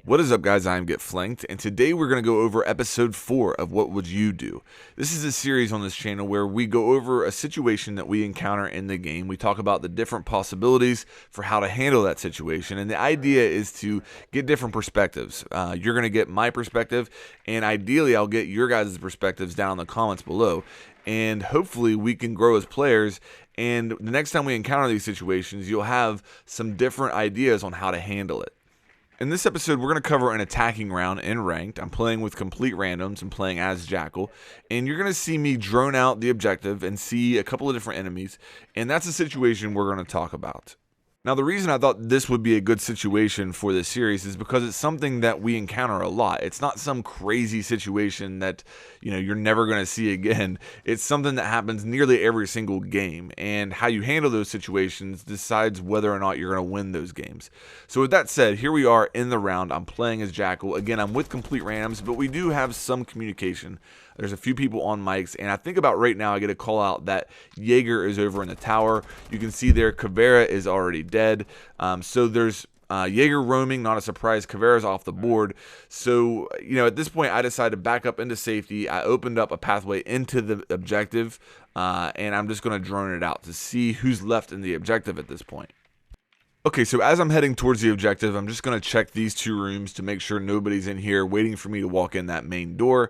What is up, guys? I'm Get Flanked, and today we're going to go over episode 4 of What Would You Do? This is a series on this channel where we go over a situation that we encounter in the game. We talk about the different possibilities for how to handle that situation, and the idea is to get different perspectives. You're going to get my perspective, and ideally I'll get your guys' perspectives down in the comments below, and hopefully we can grow as players. And the next time we encounter these situations, you'll have some different ideas on how to handle it. In this episode, we're going to cover an attacking round in Ranked. I'm playing with complete randoms and playing as Jackal. And you're going to see me drone out the objective and see a couple of different enemies. And that's a situation we're going to talk about. Now, the reason I thought this would be a good situation for this series is because it's something that we encounter a lot. It's not some crazy situation that, you're never going to see again. It's something that happens nearly every single game, and how you handle those situations decides whether or not you're going to win those games. So with that said, here we are in the round. I'm playing as Jackal. Again, I'm with complete randoms, but we do have some communication. There's a few people on mics, and I think about right now I get a call out that Jaeger is over in the tower. You can see there Caveira is already dead. So there's Jaeger roaming, not a surprise. Caveira's off the board. So, at this point I decided to back up into safety. I opened up a pathway into the objective, and I'm just going to drone it out to see who's left in the objective at this point. Okay, so as I'm heading towards the objective, I'm just going to check these two rooms to make sure nobody's in here waiting for me to walk in that main door.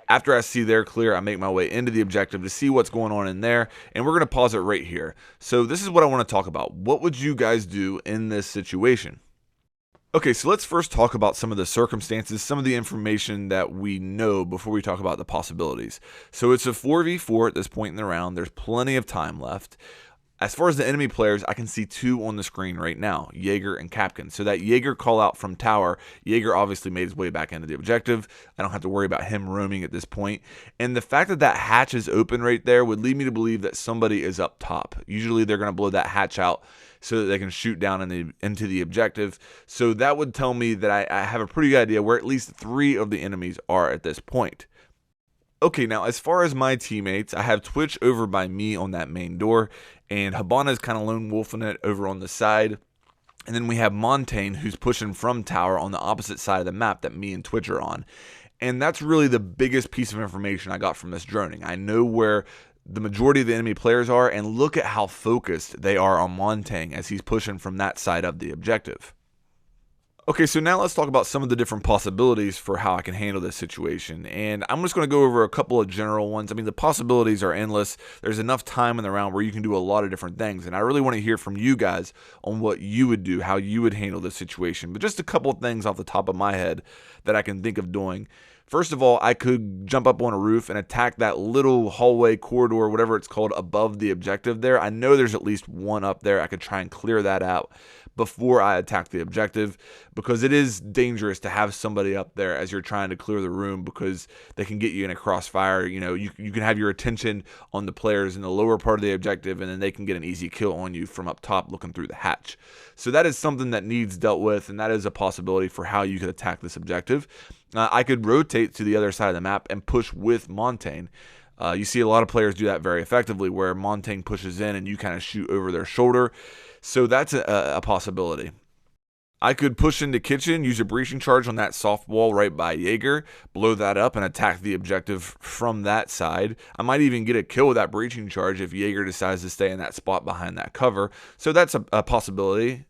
After I see they're clear, I make my way into the objective to see what's going on in there, and we're going to pause it right here. So this is what I want to talk about. What would you guys do in this situation? Okay, so let's first talk about some of the circumstances, some of the information that we know before we talk about the possibilities. So it's a 4v4 at this point in the round. There's plenty of time left. As far as the enemy players, I can see two on the screen right now, Jaeger and Kapkan. So that Jaeger call out from tower, Jaeger obviously made his way back into the objective. I don't have to worry about him roaming at this point. And the fact that that hatch is open right there would lead me to believe that somebody is up top. Usually they're going to blow that hatch out so that they can shoot down into the objective. So that would tell me that I have a pretty good idea where at least 3 of the enemies are at this point. Okay, now as far as my teammates, I have Twitch over by me on that main door, and Habana is kind of lone wolfing it over on the side. And then we have Montaigne, who's pushing from tower on the opposite side of the map that me and Twitch are on. And that's really the biggest piece of information I got from this droning. I know where the majority of the enemy players are, and look at how focused they are on Montaigne as he's pushing from that side of the objective. Okay, so now let's talk about some of the different possibilities for how I can handle this situation. And I'm just going to go over a couple of general ones. I mean, the possibilities are endless. There's enough time in the round where you can do a lot of different things. And I really want to hear from you guys on what you would do, how you would handle this situation. But just a couple of things off the top of my head that I can think of doing. First of all, I could jump up on a roof and attack that little hallway corridor, whatever it's called, above the objective there. I know there's at least one up there. I could try and clear that out before I attack the objective, because it is dangerous to have somebody up there as you're trying to clear the room, because they can get you in a crossfire. You can have your attention on the players in the lower part of the objective, and then they can get an easy kill on you from up top looking through the hatch. So that is something that needs dealt with, and that is a possibility for how you could attack this objective. I could rotate to the other side of the map and push with Montaigne. You see a lot of players do that very effectively, where Montaigne pushes in and you kind of shoot over their shoulder. So that's a possibility. I could push into kitchen, use a breaching charge on that soft wall right by Jaeger, blow that up and attack the objective from that side. I might even get a kill with that breaching charge if Jaeger decides to stay in that spot behind that cover. So that's a possibility.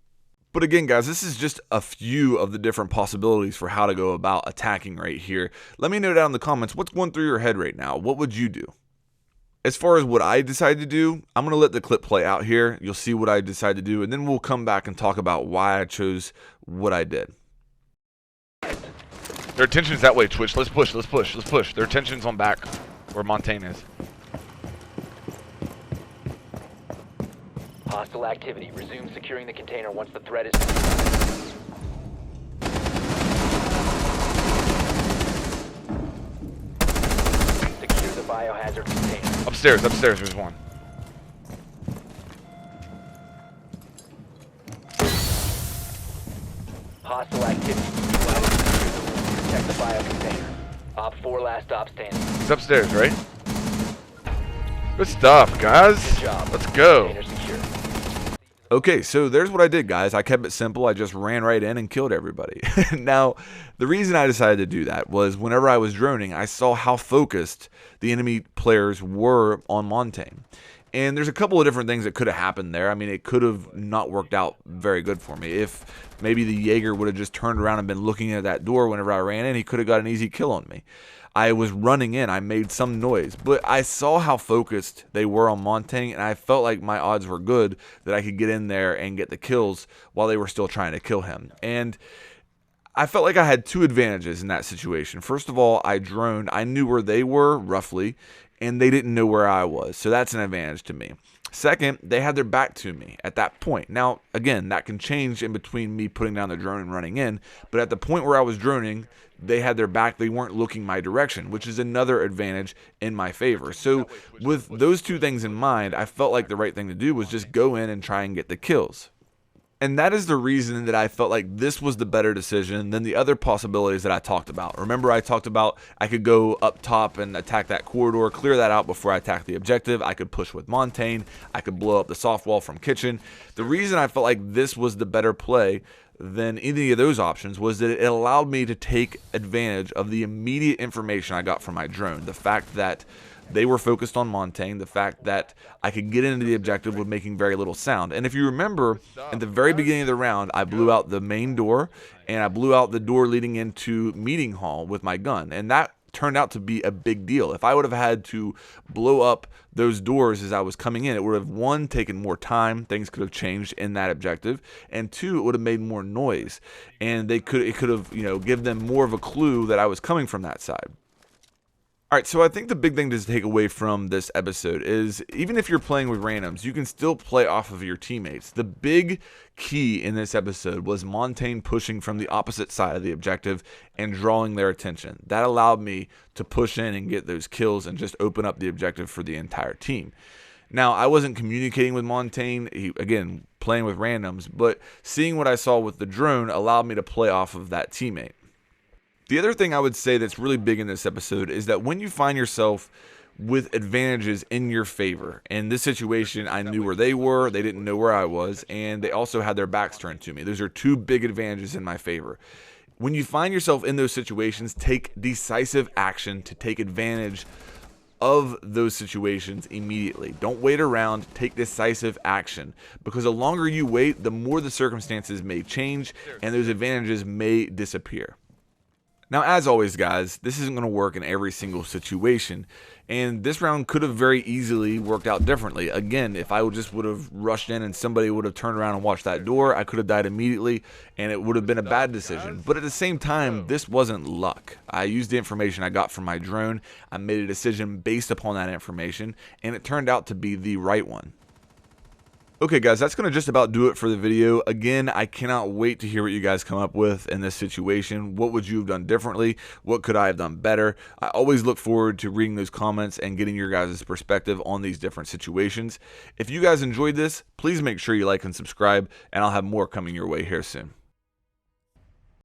But again, guys, this is just a few of the different possibilities for how to go about attacking right here. Let me know down in the comments what's going through your head right now. What would you do? As far as what I decide to do, I'm going to let the clip play out here. You'll see what I decide to do, and then we'll come back and talk about why I chose what I did. Their attention's that way, Twitch. Let's push, let's push, let's push. Their attention's on back where Montaigne is. Hostile activity. Resume securing the container once the threat is... Secure the biohazard container. Upstairs, there's one. Hostile activity. Protect the bio container. Op 4 last stop standing. He's upstairs, right? Good stuff, guys. Good job. Let's go. Container secure. Okay, so there's what I did, guys. I kept it simple. I just ran right in and killed everybody. Now, the reason I decided to do that was whenever I was droning, I saw how focused the enemy players were on Montaigne. And there's a couple of different things that could have happened there. I mean, it could have not worked out very good for me. If maybe the Jaeger would have just turned around and been looking at that door whenever I ran in, he could have got an easy kill on me. I was running in, I made some noise, but I saw how focused they were on Montaigne, and I felt like my odds were good that I could get in there and get the kills while they were still trying to kill him. And I felt like I had two advantages in that situation. First of all, I droned. I knew where they were, roughly, and they didn't know where I was, so that's an advantage to me. Second, they had their back to me at that point. Now, again, that can change in between me putting down the drone and running in, but at the point where I was droning, they had their back. They weren't looking my direction, which is another advantage in my favor. So with those two things in mind, I felt like the right thing to do was just go in and try and get the kills. And that is the reason that I felt like this was the better decision than the other possibilities that I talked about. Remember, I talked about I could go up top and attack that corridor, clear that out before I attack the objective. I could push with Montaigne. I could blow up the soft wall from kitchen. The reason I felt like this was the better play than any of those options was that it allowed me to take advantage of the immediate information I got from my drone. The fact that they were focused on Montaigne, the fact that I could get into the objective with making very little sound. And if you remember, at the very beginning of the round, I blew out the main door, and I blew out the door leading into meeting hall with my gun. And that turned out to be a big deal. If I would have had to blow up those doors as I was coming in, it would have, one, taken more time. Things could have changed in that objective. And two, it would have made more noise. And it could have, give them more of a clue that I was coming from that side. All right, so I think the big thing to take away from this episode is even if you're playing with randoms, you can still play off of your teammates. The big key in this episode was Montaigne pushing from the opposite side of the objective and drawing their attention. That allowed me to push in and get those kills and just open up the objective for the entire team. Now, I wasn't communicating with Montaigne, again, playing with randoms, but seeing what I saw with the drone allowed me to play off of that teammate. The other thing I would say that's really big in this episode is that when you find yourself with advantages in your favor, in this situation, I knew where they were, they didn't know where I was, and they also had their backs turned to me. Those are two big advantages in my favor. When you find yourself in those situations, take decisive action to take advantage of those situations immediately. Don't wait around, take decisive action, because the longer you wait, the more the circumstances may change and those advantages may disappear. Now, as always, guys, this isn't going to work in every single situation, and this round could have very easily worked out differently. Again, if I just would have rushed in and somebody would have turned around and watched that door, I could have died immediately, and it would have been a bad decision. But at the same time, this wasn't luck. I used the information I got from my drone, I made a decision based upon that information, and it turned out to be the right one. Okay, guys, that's going to just about do it for the video. Again, I cannot wait to hear what you guys come up with in this situation. What would you have done differently? What could I have done better? I always look forward to reading those comments and getting your guys' perspective on these different situations. If you guys enjoyed this, please make sure you like and subscribe, and I'll have more coming your way here soon.